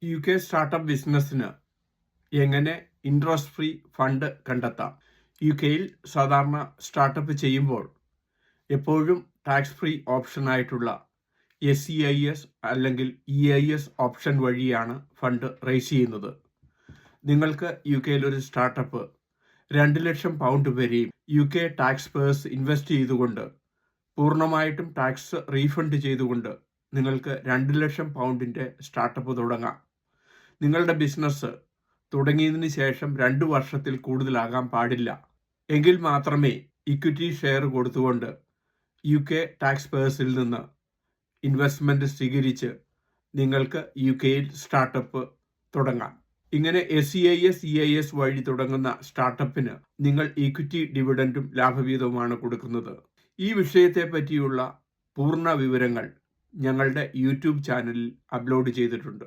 UK startup ബിസിനസ്സിന് എങ്ങനെ interest free fund കണ്ടെത്താം? UK-യിൽ സാധാരണ സ്റ്റാർട്ടപ്പ് ചെയ്യുമ്പോൾ എപ്പോഴും ടാക്സ് ഫ്രീ ഓപ്ഷനായിട്ടുള്ള SEIS അല്ലെങ്കിൽ EIS ഓപ്ഷൻ വഴിയാണ് ഫണ്ട് റേസ് ചെയ്യുന്നത്. നിങ്ങൾക്ക് UK-യിൽ ഒരു സ്റ്റാർട്ടപ്പ് 2 ലക്ഷം പൗണ്ട് വരെയും UK ടാക്സ് പേഴ്സ് ഇൻവെസ്റ്റ് ചെയ്തുകൊണ്ട് പൂർണ്ണമായിട്ടും ടാക്സ് റീഫണ്ട് ചെയ്തുകൊണ്ട് നിങ്ങൾക്ക് 2 ലക്ഷം പൗണ്ടിൻ്റെ സ്റ്റാർട്ടപ്പ് തുടങ്ങാം. നിങ്ങളുടെ ബിസിനസ് തുടങ്ങിയതിന് ശേഷം 2 വർഷത്തിൽ കൂടുതലാകാൻ പാടില്ല. എങ്കിൽ മാത്രമേ ഇക്വിറ്റി ഷെയർ കൊടുത്തുകൊണ്ട് UK ടാക്സ് പേഴ്സിൽ നിന്ന് ഇൻവെസ്റ്റ്മെൻറ്റ് സ്വീകരിച്ച് നിങ്ങൾക്ക് UK-യിൽ സ്റ്റാർട്ടപ്പ് തുടങ്ങാം. ഇങ്ങനെ SEIS EIS വഴി തുടങ്ങുന്ന സ്റ്റാർട്ടപ്പിന് നിങ്ങൾ ഇക്വിറ്റി ഡിവിഡൻഡും ലാഭവിഹിതവുമാണ് കൊടുക്കുന്നത്. ഈ വിഷയത്തെ പറ്റിയുള്ള പൂർണ്ണ വിവരങ്ങൾ ഞങ്ങളുടെ യൂട്യൂബ് ചാനലിൽ അപ്ലോഡ് ചെയ്തിട്ടുണ്ട്.